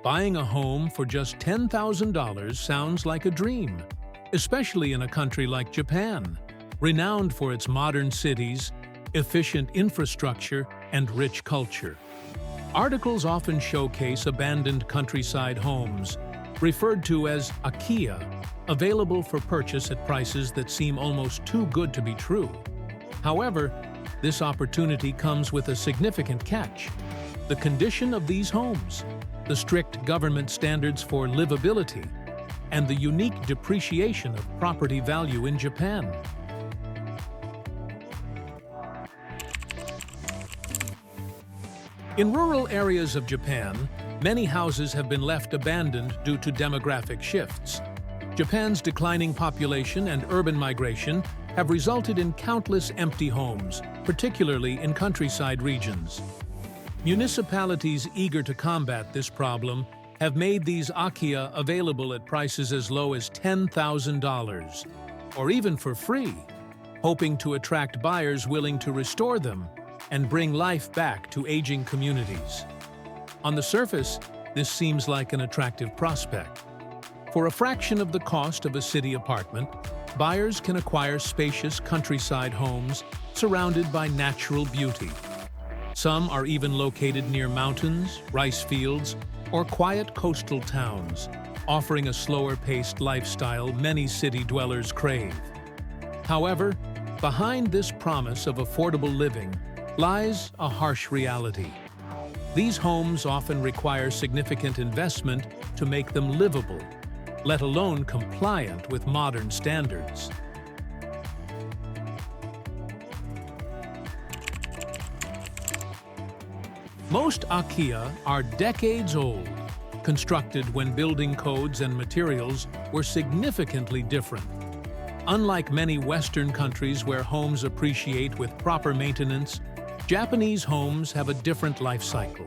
Buying a home for just $10,000 sounds like a dream, especially in a country like Japan, renowned for its modern cities, efficient infrastructure, and rich culture. Articles often showcase abandoned countryside homes, referred to as Akiya, available for purchase at prices that seem almost too good to be true. However, this opportunity comes with a significant catch: the condition of these homes, the strict government standards for livability, and the unique depreciation of property value in Japan. In rural areas of Japan, many houses have been left abandoned due to demographic shifts. Japan's declining population and urban migration have resulted in countless empty homes, particularly in countryside regions. Municipalities eager to combat this problem have made these Akiya available at prices as low as $10,000, or even for free, hoping to attract buyers willing to restore them and bring life back to aging communities. On the surface, this seems like an attractive prospect. For a fraction of the cost of a city apartment, buyers can acquire spacious countryside homes surrounded by natural beauty. Some are even located near mountains, rice fields, or quiet coastal towns, offering a slower-paced lifestyle many city dwellers crave. However, behind this promise of affordable living lies a harsh reality. These homes often require significant investment to make them livable, let alone compliant with modern standards. Most Akiya are decades old, constructed when building codes and materials were significantly different. Unlike many Western countries where homes appreciate with proper maintenance, Japanese homes have a different life cycle.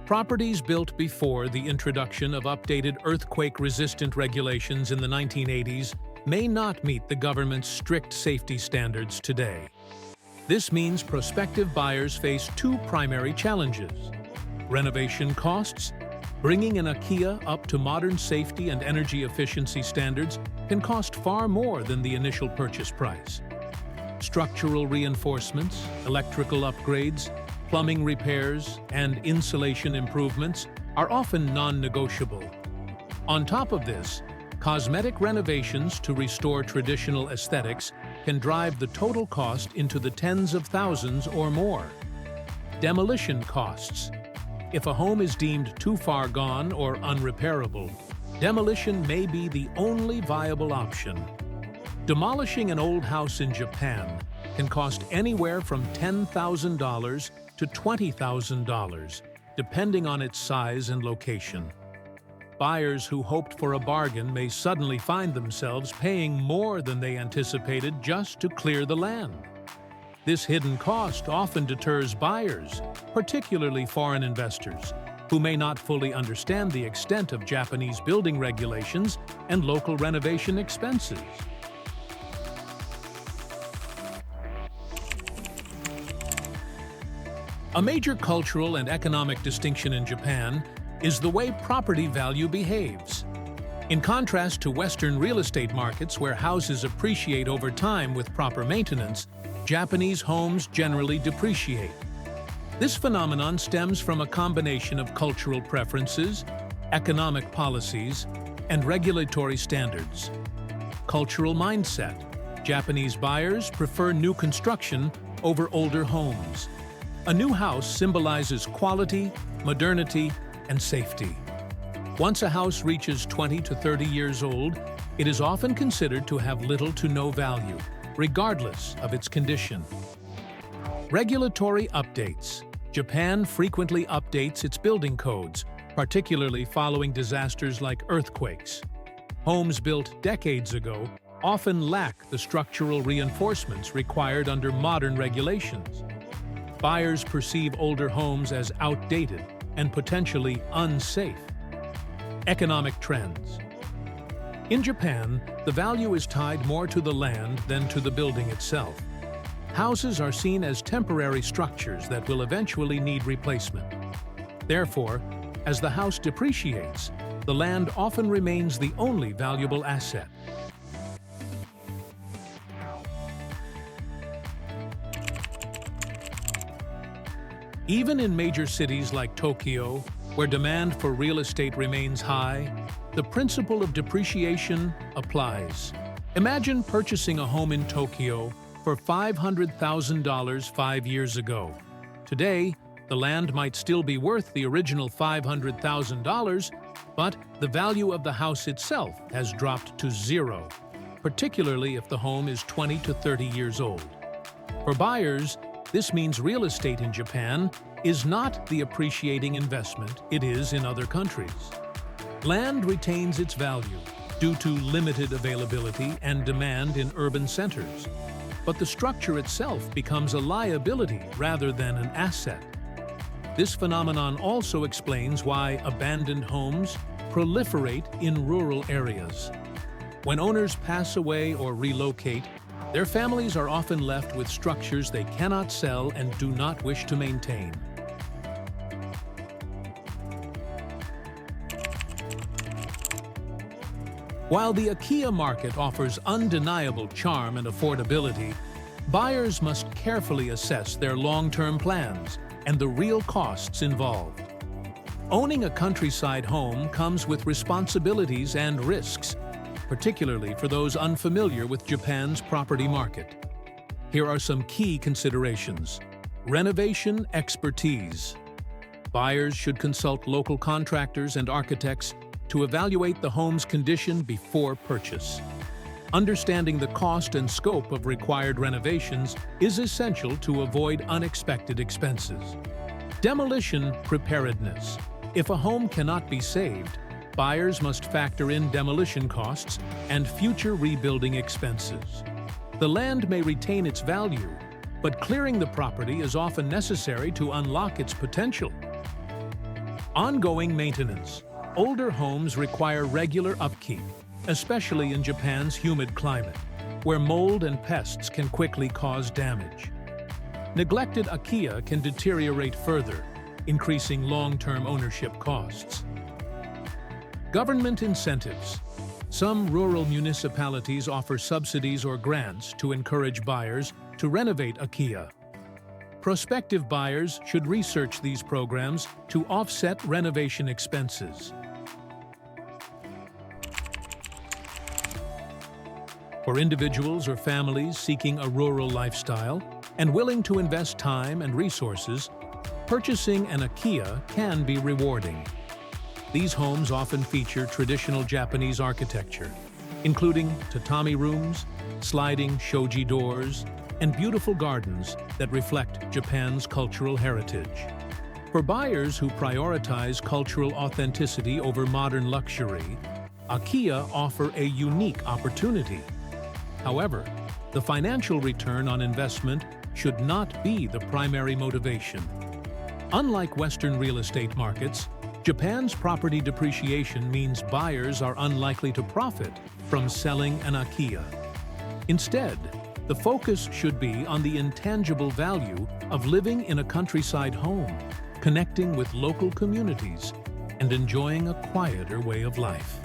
Properties built before the introduction of updated earthquake-resistant regulations in the 1980s may not meet the government's strict safety standards today. This means prospective buyers face two primary challenges: renovation costs. Bringing an Akiya up to modern safety and energy efficiency standards can cost far more than the initial purchase price. Structural reinforcements, electrical upgrades, plumbing repairs, and insulation improvements are often non-negotiable. On top of this, cosmetic renovations to restore traditional aesthetics can drive the total cost into the tens of thousands or more. Demolition costs. If a home is deemed too far gone or unrepairable, demolition may be the only viable option. Demolishing an old house in Japan can cost anywhere from $10,000 to $20,000, depending on its size and location. Buyers who hoped for a bargain may suddenly find themselves paying more than they anticipated just to clear the land. This hidden cost often deters buyers, particularly foreign investors, who may not fully understand the extent of Japanese building regulations and local renovation expenses. A major cultural and economic distinction in Japan is the way property value behaves. In contrast to Western real estate markets where houses appreciate over time with proper maintenance, Japanese homes generally depreciate. This phenomenon stems from a combination of cultural preferences, economic policies, and regulatory standards. Cultural mindset. Japanese buyers prefer new construction over older homes. A new house symbolizes quality, modernity, and safety. Once a house reaches 20 to 30 years old, it is often considered to have little to no value, regardless of its condition. Regulatory updates. Japan frequently updates its building codes, particularly following disasters like earthquakes. Homes built decades ago often lack the structural reinforcements required under modern regulations. Buyers perceive older homes as outdated and potentially unsafe. Economic trends. In Japan, the value is tied more to the land than to the building itself. Houses are seen as temporary structures that will eventually need replacement. Therefore, As the house depreciates, the land often remains the only valuable asset. Even in major cities like Tokyo, where demand for real estate remains high, the principle of depreciation applies. Imagine purchasing a home in Tokyo for $500,000 5 years ago. Today, the land might still be worth the original $500,000, but the value of the house itself has dropped to zero, particularly if the home is 20 to 30 years old. For buyers, this means real estate in Japan is not the appreciating investment it is in other countries. Land retains its value due to limited availability and demand in urban centers, but the structure itself becomes a liability rather than an asset. This phenomenon also explains why abandoned homes proliferate in rural areas. When owners pass away or relocate, their families are often left with structures they cannot sell and do not wish to maintain. While the Akiya market offers undeniable charm and affordability, buyers must carefully assess their long-term plans and the real costs involved. Owning a countryside home comes with responsibilities and risks, particularly for those unfamiliar with Japan's property market. Here are some key considerations. Renovation expertise. Buyers should consult local contractors and architects to evaluate the home's condition before purchase. Understanding the cost and scope of required renovations is essential to avoid unexpected expenses. Demolition preparedness. If a home cannot be saved, buyers must factor in demolition costs and future rebuilding expenses. The land may retain its value, but clearing the property is often necessary to unlock its potential. Ongoing maintenance. Older homes require regular upkeep, especially in Japan's humid climate, where mold and pests can quickly cause damage. Neglected Akiya can deteriorate further, increasing long-term ownership costs. Government incentives. Some rural municipalities offer subsidies or grants to encourage buyers to renovate Akiya. Prospective buyers should research these programs to offset renovation expenses. For individuals or families seeking a rural lifestyle and willing to invest time and resources, purchasing an Akiya can be rewarding. These homes often feature traditional Japanese architecture, including tatami rooms, sliding shoji doors, and beautiful gardens that reflect Japan's cultural heritage. For buyers who prioritize cultural authenticity over modern luxury, Akiya offer a unique opportunity. However, the financial return on investment should not be the primary motivation. Unlike Western real estate markets, Japan's property depreciation means buyers are unlikely to profit from selling an Akiya. Instead, the focus should be on the intangible value of living in a countryside home, connecting with local communities, and enjoying a quieter way of life.